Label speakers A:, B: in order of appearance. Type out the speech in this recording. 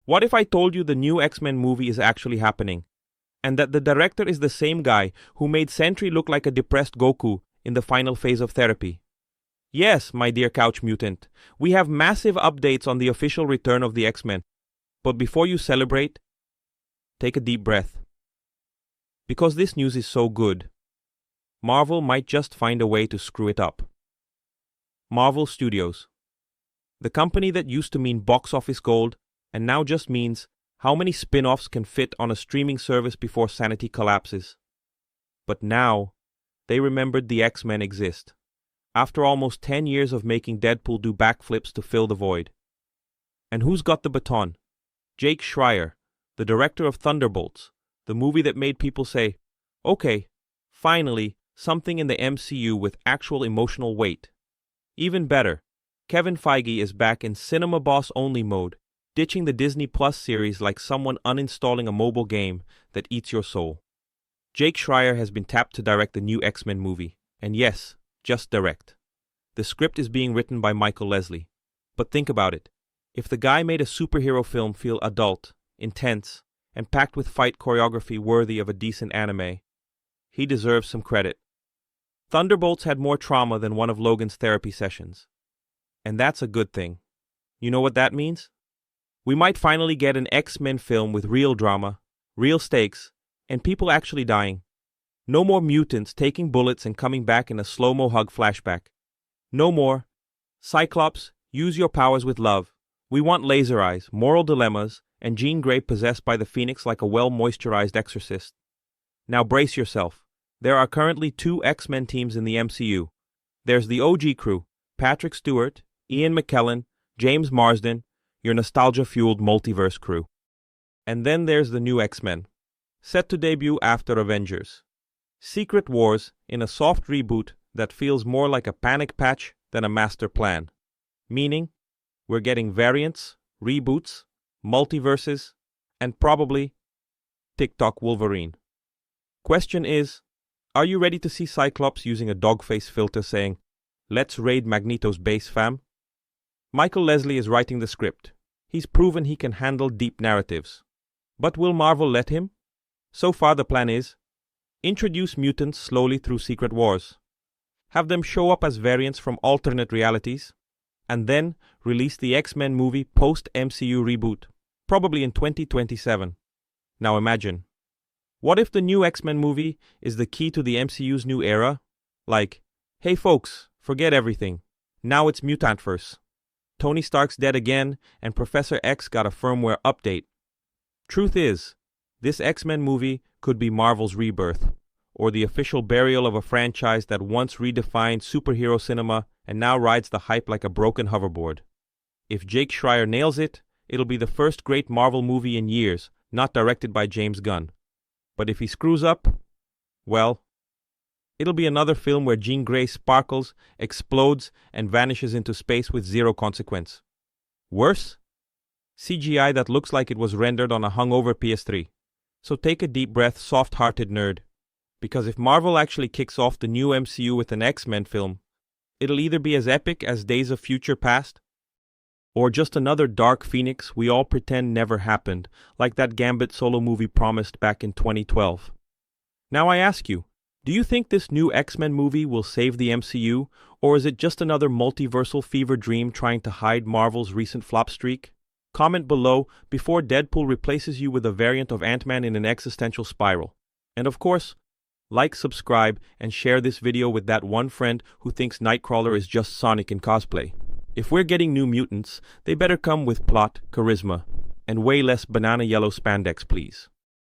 A: What if I told you the new X-Men movie is actually happening, and that the director is the same guy who made Sentry look like a depressed Goku in the final phase of therapy? Yes, my dear couch mutant, we have massive updates on the official return of the X-Men. But before you celebrate, take a deep breath. Because this news is so good, Marvel might just find a way to screw it up. Marvel Studios, the company that used to mean box office gold and now just means how many spin-offs can fit on a streaming service before sanity collapses. But now, they remembered the X-Men exist, after almost 10 years of making Deadpool do backflips to fill the void. And who's got the baton? Jake Schreier, the director of Thunderbolts, the movie that made people say, okay, finally, something in the MCU with actual emotional weight. Even better, Kevin Feige is back in cinema boss only mode, ditching the Disney Plus series like someone uninstalling a mobile game that eats your soul. Jake Schreier has been tapped to direct the new X-Men movie, and yes, just direct. The script is being written by Michael Leslie. But think about it. If the guy made a superhero film feel adult, intense, and packed with fight choreography worthy of a decent anime, he deserves some credit. Thunderbolts had more trauma than one of Logan's therapy sessions. And that's a good thing. You know what that means? We might finally get an X-Men film with real drama, real stakes, and people actually dying. No more mutants taking bullets and coming back in a slow-mo hug flashback. No more, Cyclops, use your powers with love. We want laser eyes, moral dilemmas, and Jean Grey possessed by the Phoenix like a well-moisturized exorcist. Now brace yourself. There are currently 2 X-Men teams in the MCU. There's the OG crew, Patrick Stewart, Ian McKellen, James Marsden, your nostalgia-fueled multiverse crew. And then there's the new X-Men, set to debut after Avengers. Secret Wars in a soft reboot that feels more like a panic patch than a master plan. Meaning, we're getting variants, reboots, multiverses, and probably TikTok Wolverine. Question is, are you ready to see Cyclops using a dogface filter saying, "Let's raid Magneto's base, fam"? Michael Leslie is writing the script. He's proven he can handle deep narratives. But will Marvel let him? So far the plan is, introduce mutants slowly through Secret Wars, have them show up as variants from alternate realities, and then release the X-Men movie post-MCU reboot, probably in 2027. Now imagine, what if the new X-Men movie is the key to the MCU's new era? Like, hey folks, forget everything. Now it's Mutantverse. Tony Stark's dead again, and Professor X got a firmware update. Truth is, this X-Men movie could be Marvel's rebirth, or the official burial of a franchise that once redefined superhero cinema and now rides the hype like a broken hoverboard. If Jake Schreier nails it, it'll be the first great Marvel movie in years, not directed by James Gunn. But if he screws up, well, it'll be another film where Jean Grey sparkles, explodes, and vanishes into space with zero consequence. Worse? CGI that looks like it was rendered on a hungover PS3. So take a deep breath, soft-hearted nerd. Because if Marvel actually kicks off the new MCU with an X-Men film, it'll either be as epic as Days of Future Past, or just another Dark Phoenix we all pretend never happened, like that Gambit solo movie promised back in 2012. Now I ask you, do you think this new X-Men movie will save the MCU, or is it just another multiversal fever dream trying to hide Marvel's recent flop streak? Comment below before Deadpool replaces you with a variant of Ant-Man in an existential spiral. And of course, like, subscribe, and share this video with that one friend who thinks Nightcrawler is just Sonic in cosplay. If we're getting new mutants, they better come with plot, charisma, and way less banana yellow spandex, please.